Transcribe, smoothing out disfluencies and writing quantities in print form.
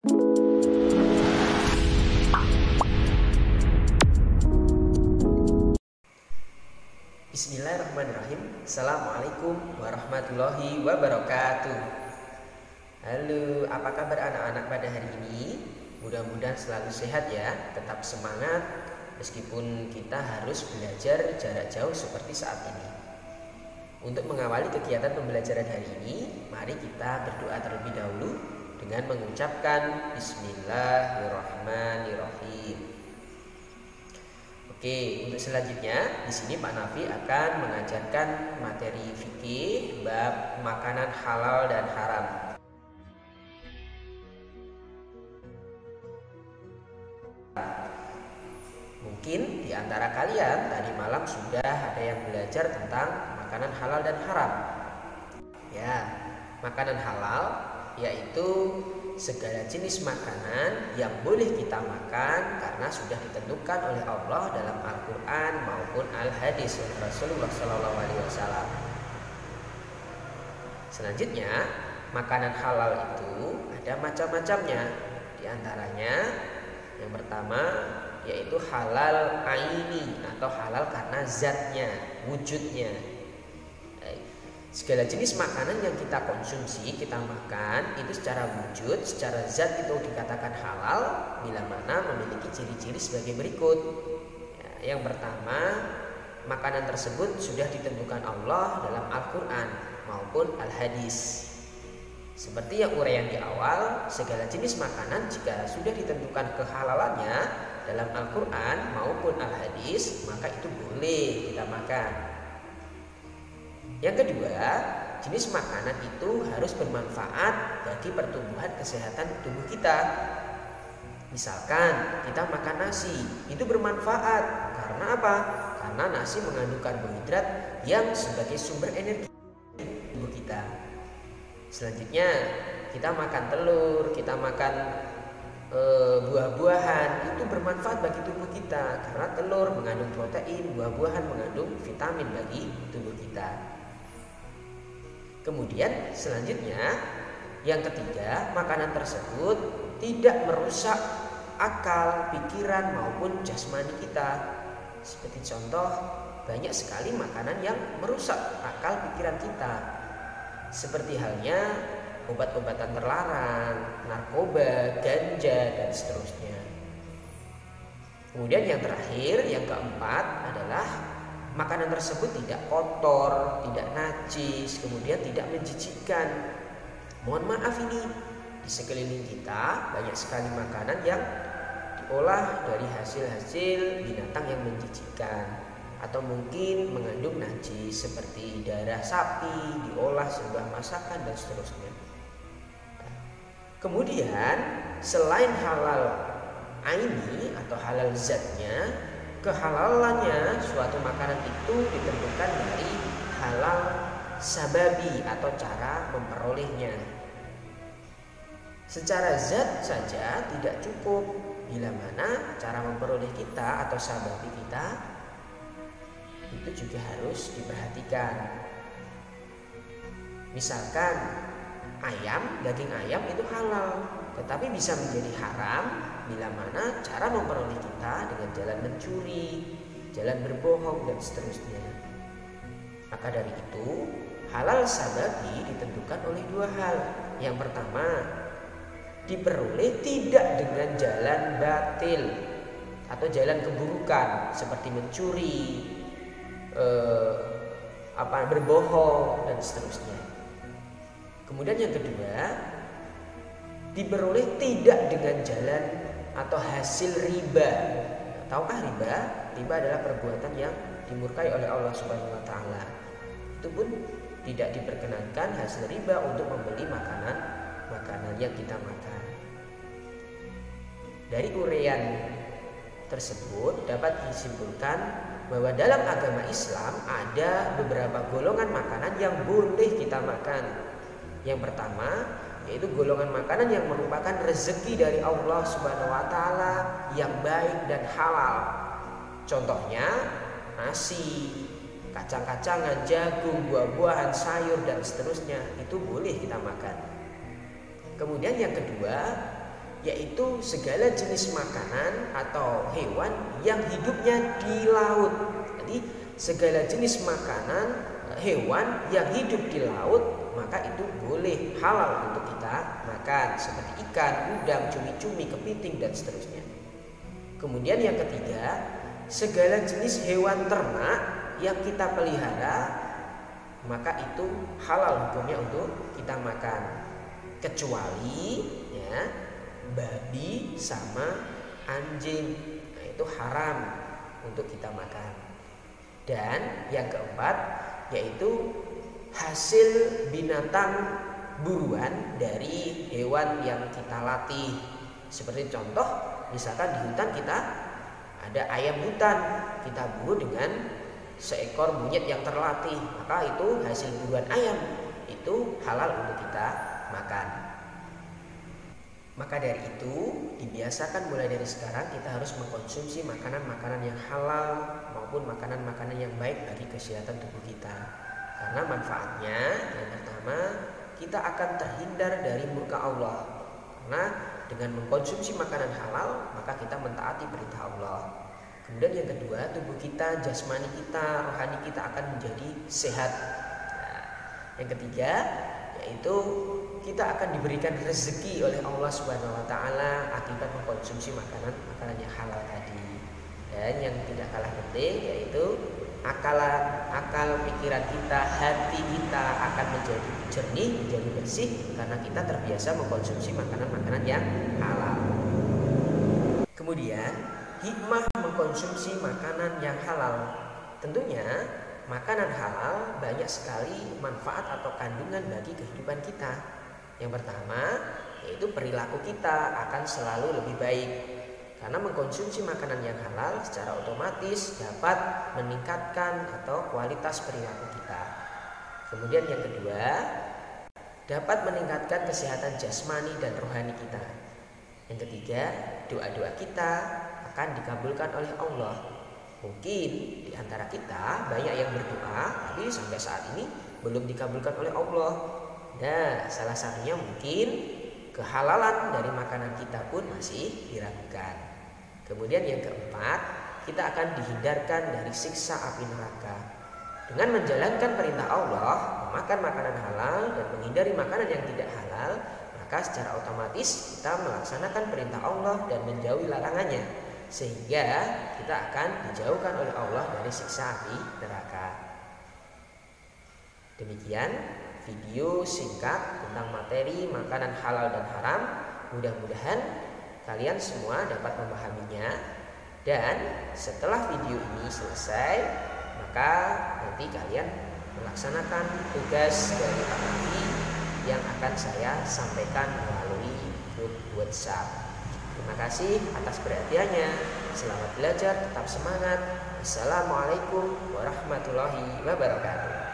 Bismillahirrahmanirrahim. Assalamualaikum warahmatullahi wabarakatuh. Halo, apa kabar anak-anak pada hari ini? Mudah-mudahan selalu sehat ya, tetap semangat meskipun kita harus belajar jarak jauh seperti saat ini. Untuk mengawali kegiatan pembelajaran hari ini, mari kita berdoa terlebih dahulu dengan mengucapkan Bismillahirrahmanirrahim. Oke, untuk selanjutnya di sini Pak Nafi akan mengajarkan materi fikih bab makanan halal dan haram. Mungkin di antara kalian tadi malam sudah ada yang belajar tentang makanan halal dan haram. Ya, makanan halal yaitu segala jenis makanan yang boleh kita makan karena sudah ditentukan oleh Allah dalam Al-Quran maupun Al-Hadis Rasulullah SAW. Selanjutnya, makanan halal itu ada macam-macamnya. Di antaranya, yang pertama yaitu halal aini atau halal karena zatnya, wujudnya. Segala jenis makanan yang kita konsumsi, kita makan itu secara wujud, secara zat itu dikatakan halal bila mana memiliki ciri-ciri sebagai berikut. Ya, yang pertama, makanan tersebut sudah ditentukan Allah dalam Al-Quran maupun Al-Hadis. Seperti yang uraian di awal, segala jenis makanan jika sudah ditentukan kehalalannya dalam Al-Quran maupun Al-Hadis, maka itu boleh kita makan. Yang kedua, jenis makanan itu harus bermanfaat bagi pertumbuhan kesehatan tubuh kita. Misalkan kita makan nasi, itu bermanfaat. Karena apa? Karena nasi mengandung karbohidrat yang sebagai sumber energi tubuh kita. Selanjutnya, kita makan telur, kita makan buah-buahan, itu bermanfaat bagi tubuh kita. Karena telur mengandung protein, buah-buahan mengandung vitamin bagi tubuh kita. Kemudian selanjutnya yang ketiga, makanan tersebut tidak merusak akal, pikiran maupun jasmani kita. Seperti contoh, banyak sekali makanan yang merusak akal pikiran kita. Seperti halnya obat-obatan terlarang, narkoba, ganja dan seterusnya. Kemudian yang terakhir, yang keempat adalah makanan tersebut tidak kotor, tidak najis, kemudian tidak menjijikkan. Mohon maaf ini, di sekeliling kita banyak sekali makanan yang diolah dari hasil-hasil binatang yang menjijikkan. Atau mungkin mengandung najis seperti darah sapi, diolah sebuah masakan dan seterusnya. Kemudian selain halal aini atau halal zatnya, kehalalannya suatu makanan itu ditentukan dari halal sababi atau cara memperolehnya. Secara zat saja tidak cukup, bila mana cara memperoleh kita atau sababi kita itu juga harus diperhatikan. Misalkan daging ayam itu halal, tetapi bisa menjadi haram bila mana cara memperoleh kita dengan jalan mencuri, jalan berbohong dan seterusnya. Maka dari itu, halal sababi ditentukan oleh dua hal. Yang pertama, diperoleh tidak dengan jalan batil atau jalan keburukan seperti mencuri, berbohong dan seterusnya. Kemudian yang kedua, diperoleh tidak dengan jalan atau hasil riba. Tahukah riba? Riba adalah perbuatan yang dimurkai oleh Allah Subhanahu wa taala. Itu pun tidak diperkenankan hasil riba untuk membeli makanan yang kita makan. Dari uraian tersebut dapat disimpulkan bahwa dalam agama Islam ada beberapa golongan makanan yang boleh kita makan. Yang pertama yaitu golongan makanan yang merupakan rezeki dari Allah Subhanahu wa taala yang baik dan halal. Contohnya nasi, kacang-kacangan, jagung, buah-buahan, sayur dan seterusnya, itu boleh kita makan. Kemudian yang kedua yaitu segala jenis makanan atau hewan yang hidupnya di laut. Jadi segala jenis makanan hewan yang hidup di laut maka itu boleh halal untuk kita makan, seperti ikan, udang, cumi-cumi, kepiting dan seterusnya. Kemudian yang ketiga, segala jenis hewan ternak yang kita pelihara maka itu halal hukumnya untuk kita makan, kecuali ya babi sama anjing, nah, itu haram untuk kita makan. Dan yang keempat yaitu hasil binatang buruan dari hewan yang kita latih. Seperti contoh, misalkan di hutan kita ada ayam hutan, kita buru dengan seekor monyet yang terlatih, maka itu hasil buruan ayam, itu halal untuk kita makan. Maka dari itu dibiasakan mulai dari sekarang kita harus mengkonsumsi makanan-makanan yang halal maupun makanan-makanan yang baik bagi kesehatan tubuh kita. Karena manfaatnya yang pertama, kita akan terhindar dari murka Allah. Karena dengan mengkonsumsi makanan halal maka kita mentaati perintah Allah. Kemudian yang kedua, tubuh kita, jasmani kita, rohani kita akan menjadi sehat. Nah, yang ketiga yaitu kita akan diberikan rezeki oleh Allah Subhanahu wa taala akibat mengkonsumsi makanan-makanan yang halal tadi. Dan yang tidak kalah penting yaitu akal pikiran kita, hati kita akan menjadi jernih, menjadi bersih karena kita terbiasa mengkonsumsi makanan-makanan yang halal. Kemudian hikmah mengkonsumsi makanan yang halal. Tentunya makanan halal banyak sekali manfaat atau kandungan bagi kehidupan kita. Yang pertama yaitu perilaku kita akan selalu lebih baik. Karena mengkonsumsi makanan yang halal secara otomatis dapat meningkatkan atau kualitas perilaku kita. Kemudian yang kedua, dapat meningkatkan kesehatan jasmani dan rohani kita. Yang ketiga, doa-doa kita akan dikabulkan oleh Allah. Mungkin di antara kita banyak yang berdoa tapi sampai saat ini belum dikabulkan oleh Allah. Nah, salah satunya mungkin kehalalan dari makanan kita pun masih diragukan. Kemudian yang keempat, kita akan dihindarkan dari siksa api neraka. Dengan menjalankan perintah Allah, memakan makanan halal dan menghindari makanan yang tidak halal, maka secara otomatis kita melaksanakan perintah Allah dan menjauhi larangannya, sehingga kita akan dijauhkan oleh Allah dari siksa api neraka. Demikian video singkat tentang materi makanan halal dan haram. Mudah-mudahan kalian semua dapat memahaminya. Dan setelah video ini selesai, maka nanti kalian melaksanakan tugas dari Pak Nafi yang akan saya sampaikan melalui grup WhatsApp. Terima kasih atas perhatiannya. Selamat belajar, tetap semangat. Assalamualaikum warahmatullahi wabarakatuh.